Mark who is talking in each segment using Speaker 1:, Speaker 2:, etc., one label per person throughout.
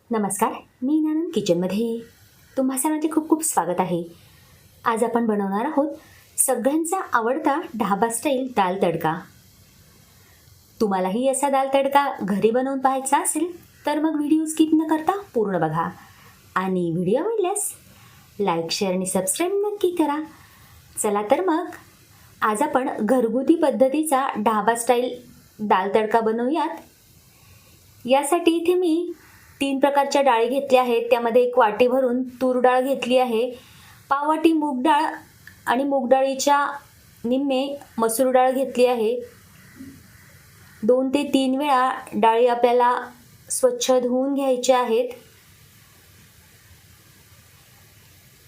Speaker 1: नमस्कार, मी नानंद किचनमध्ये तुम्हा सर्वांचे खूप खूप स्वागत आहे. आज आपण बनवणार आहोत सगळ्यांचा आवडता ढाबा स्टाईल दाल तडका. तुम्हालाही असा दाल तडका घरी बनवून पाहायचा असेल तर मग व्हिडिओ स्किप न करता पूर्ण बघा आणि व्हिडिओ आवडल्यास लाईक, शेअर आणि सबस्क्राईब नक्की करा. चला तर मग आज आपण घरगुती पद्धतीचा ढाबा स्टाईल दाल तडका बनवूयात. यासाठी इथे मी 3 प्रकारच्या डाळी घेतल्या आहेत. त्यामध्ये 1 वाटी भरून तूर डाळ घेतली आहे, पाव वाटी मूग डाळ आणि मूग डाळीच्या निम्मे मसूर डाळ घेतली आहे. 2 ते 3 वेळा डाळी आपल्याला स्वच्छ धुवून घ्यायच्या आहेत.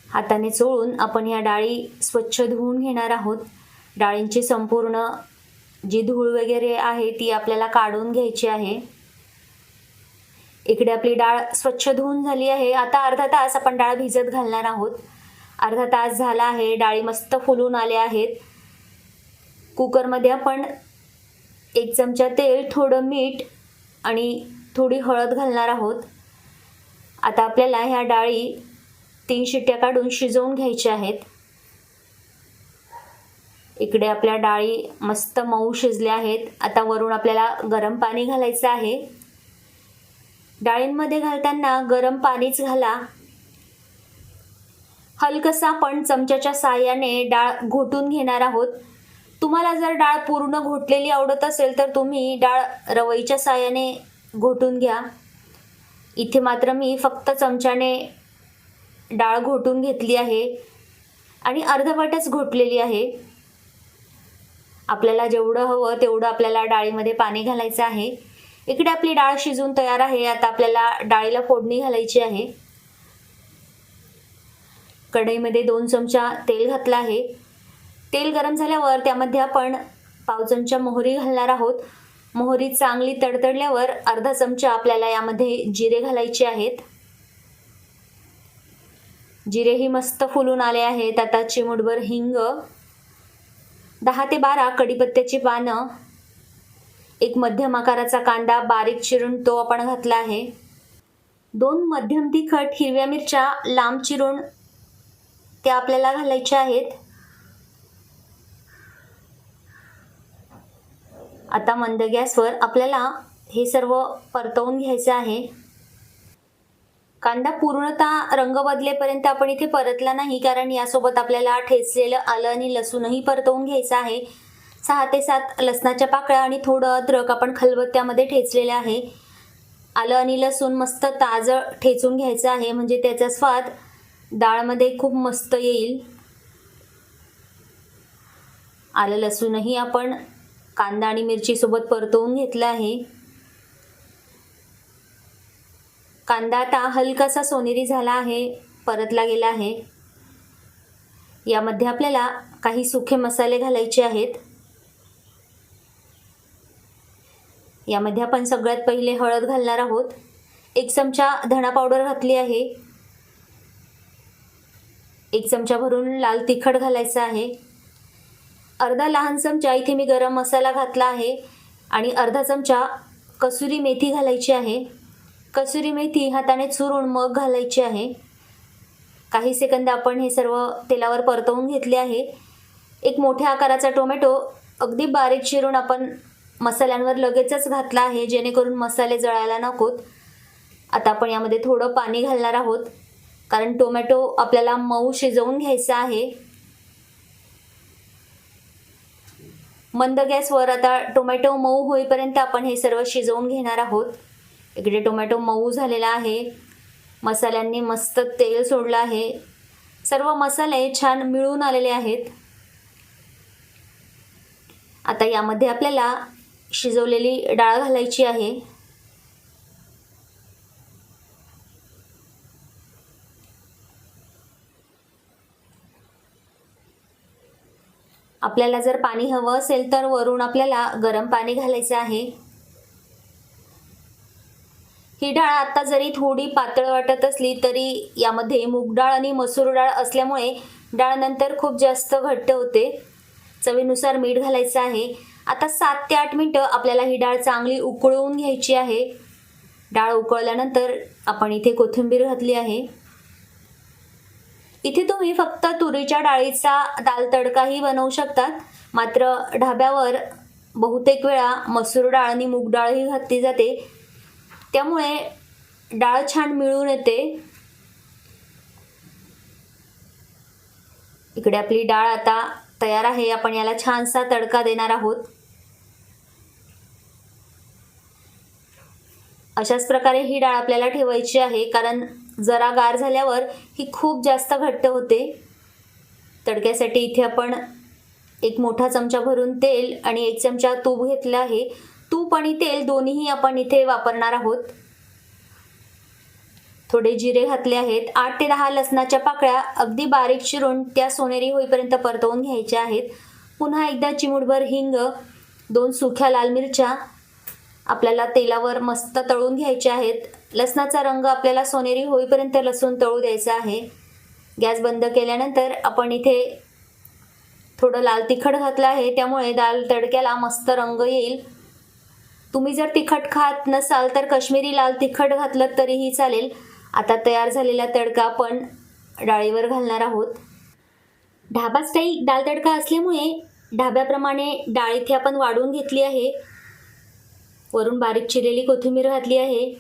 Speaker 1: हाताने चोळून आपण या डाळी स्वच्छ धुवून घेणार आहोत. डाळींची संपूर्ण जी धूळ वगैरे आहे ती आपल्याला काढून घ्यायची आहे. इकडे आपली डाळ स्वच्छ धुवून झाली आहे. आता अर्धा तास आपण डाळ भिजत घालणार आहोत. अर्धा तास झाला आहे. डाळी मस्त फुलून आल्या आहेत. कुकरमध्ये आपण 1 चमचा तेल, थोडं मीठ आणि थोडी हळद घालणार आहोत. आता आपल्याला ह्या डाळी 3 शिट्ट्या काढून शिजवून घ्यायच्या आहेत. इकडे आपल्या डाळी मस्त मऊ शिजल्या आहेत. आता वरून आपल्याला गरम पाणी घालायचं आहे. डाळींमध्ये घालताना गरम पाणीच घाला. हलकसा आपण चमच्याच्या साहाय्याने डाळ घोटून घेणार आहोत. तुम्हाला जर डाळ पूर्ण घोटलेली आवडत असेल तर तुम्ही डाळ रवईच्या साहाय्याने घोटून घ्या. इथे मात्र मी फक्त चमच्याने डाळ घोटून घेतली आहे आणि अर्धवटच घोटलेली आहे. आपल्याला जेवढं हवं तेवढं आपल्याला डाळीमध्ये पाणी घालायचं आहे. इकडे आपली डाळ शिजून तयार आहे. आता आपल्याला डाळीला फोडणी घालायची आहे. कढईमध्ये 2 चमचा तेल घातलं आहे. तेल गरम झाल्यावर त्यामध्ये आपण पाव चमचा मोहरी घालणार आहोत. मोहरी चांगली तडतडल्यावर अर्धा चमचा आपल्याला यामध्ये जिरे घालायचे आहेत. जिरेही मस्त फुलून आले आहेत. आता चिमूटभर हिंग, 10 ते 12 कढीपत्त्याची पानं, 1 मध्यम आकाराचा कांदा बारीक चिरून तो आपण घातला आहे. 2 मध्यम तिखट हिरव्या मिरच्या लांब चिरून त्या आपल्याला घालायच्या आहेत. आता मंद गॅसवर आपल्याला हे सर्व परतवून घ्यायचं आहे. कांदा पूर्णतः रंग बदलेपर्यंत आपण इथे परतला नाही, कारण यासोबत आपल्याला ठेचलेलं आलं आणि लसूणही परतवून घ्यायचं आहे. 6 ते 7 लसणाच्या पाकळ्या आणि थोडं अद्रक आपण खलबत्त्यामध्ये ठेचलेलं आहे. आलं आणि लसूण मस्त ताजं ठेचून घ्यायचं आहे, म्हणजे त्याचा स्वाद डाळमध्ये खूप मस्त येईल. आलं लसूणही आपण कांदा आणि मिरची सोबत परतवून घेतलं आहे. कांदा आता हलकासा सोनेरी झाला आहे, परतला गेला आहे. यामध्ये आपल्याला काही सुखे मसाले घालायचे आहेत. यामध्ये आपण सगळ्यात पहिले हळद घालणार आहोत. 1 चमचा धणा पावडर घातली आहे. 1 चमचा भरून लाल तिखट घालायचं आहे. अर्धा लहान चमचा इथे मी गरम मसाला घातला आहे आणि अर्धा चमचा कसुरी मेथी घालायची आहे. कसुरी मेथी हाताने चुरून मग घालायची आहे. काही सेकंद आपण हे सर्व तेलावर परतवून घेतले आहे. 1 मोठ्या आकाराचा टोमॅटो अगदी बारीक चिरून आपण मसाल्यांवर लगेचच घातला आहे, जेणेकरून मसाले जळायला नकोत. आता आपण यामध्ये थोडं पाणी घालणार आहोत, कारण टोमॅटो आपल्याला मऊ शिजवून घ्यायचा आहे. मंद गॅसवर आता टोमॅटो मऊ होईपर्यंत आपण हे सर्व शिजवून घेणार आहोत. इकडे टोमॅटो मऊ झालेला आहे. मसाल्यांनी मस्त तेल सोडलं आहे. सर्व मसाले छान मिळून आलेले आहेत. आता यामध्ये आपल्याला शिजवलेली डाळ घालायची आहे. आपल्याला जर पाणी हवं असेल तर वरून आपल्याला गरम पाणी घालायचं आहे. ही डाळ आता जरी थोडी पातळ वाटत असली तरी यामध्ये मूग डाळ आणि मसूर डाळ असल्यामुळे डाळ नंतर खूप जास्त घट्ट होते. चवीनुसार मीठ घालायचं आहे. आता 7 ते 8 मिनिटं आपल्याला ही डाळ चांगली उकळवून घ्यायची आहे. डाळ उकळल्यानंतर आपण इथे कोथिंबीर घातली आहे. इथे तुम्ही फक्त तुरीच्या डाळीचा दाल तडकाही बनवू शकतात, मात्र ढाब्यावर बहुतेक वेळा मसूर डाळ आणि मूग डाळही घातली जाते, त्यामुळे डाळ छान मिळून येते. इकडे आपली डाळ आता तयार आहे. आपण याला छानसा तडका देणार आहोत. अशाच प्रकारे ही डाळ आपल्याला ठेवायची आहे, कारण जरा गार झाल्यावर ही खूप जास्त घट्ट होते. तडक्यासाठी इथे आपण एक मोठा चमचा भरून तेल आणि 1 चमचा तूप घेतलं आहे. तूप आणि तेल दोन्हीही आपण इथे वापरणार आहोत. थोडे जिरे घातले आहेत. 8 ते 10 लसणाच्या पाकळ्या अगदी बारीक चिरून त्या सोनेरी होईपर्यंत परतवून घ्यायच्या आहेत. पुन्हा एकदा चिमूटभर हिंग, 2 सुक्या लाल मिरच्या आपल्याला तेलावर मस्त तळून घ्यायच्या आहेत. लसणाचा रंग आपल्याला सोनेरी होईपर्यंत लसूण तळू द्यायचा आहे. गॅस बंद केल्यानंतर आपण इथे थोडं लाल तिखट घातलं आहे, त्यामुळे दाल तडक्याला मस्त रंग येईल. तुम्ही जर तिखट खात नसाल तर काश्मीरी लाल तिखट घातलं तरीही चालेल. आता तयार झालेला तडका आपण डाळीवर घालणार आहोत. ढाबा स्टाईल दाल तडका असल्यामुळे ढाब्याप्रमाणे डाळ इथे आपण वाढून घेतली आहे. वरून बारीक चिरलेली कोथिंबीर घातली आहे.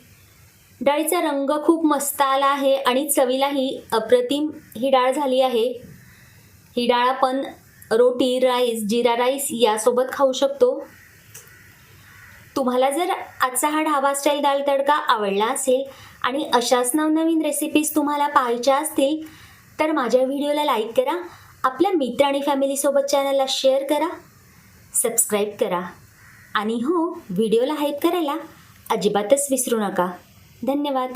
Speaker 1: डाळीचा रंग खूप मस्त आला आहे आणि चवीलाही अप्रतिम ही डाळ झाली आहे. ही डाळ आपण रोटी, राईस, जिरा राईस यासोबत खाऊ शकतो. तुम्हाला जर आजचा हा ढाबा स्टाईल दाल तडका आवडला असेल आणि अशाच नवनवीन रेसिपीज तुम्हाला पाहायच्या असतील तर माझ्या व्हिडिओला लाईक करा, आपल्या मित्र आणि फॅमिलीसोबत चॅनलला शेअर करा, सबस्क्राईब करा आणि हो, व्हिडिओला हाईप करायला अजिबातच विसरू नका. धन्यवाद.